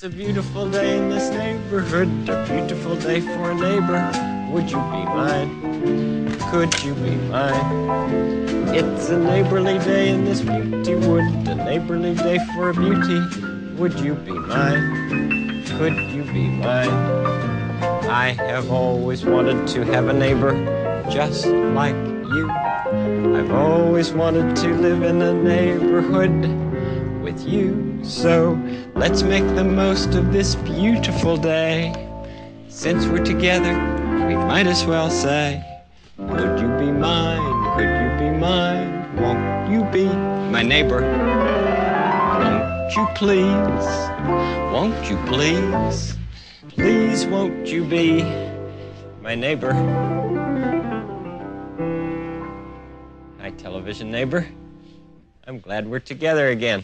It's a beautiful day in this neighborhood, a beautiful day for a neighbor. Would you be mine? Could you be mine? It's a neighborly day in this beauty wood, a neighborly day for a beauty. Would you be mine? Could you be mine? I have always wanted to have a neighbor just like you. I've always wanted to live in a neighborhood with you. So let's make the most of this beautiful day. Since we're together, we might as well say, would you be mine? Could you be mine? Won't you be my neighbor? Won't you please? Won't you please? Please won't you be my neighbor? Hi, television neighbor. I'm glad we're together again.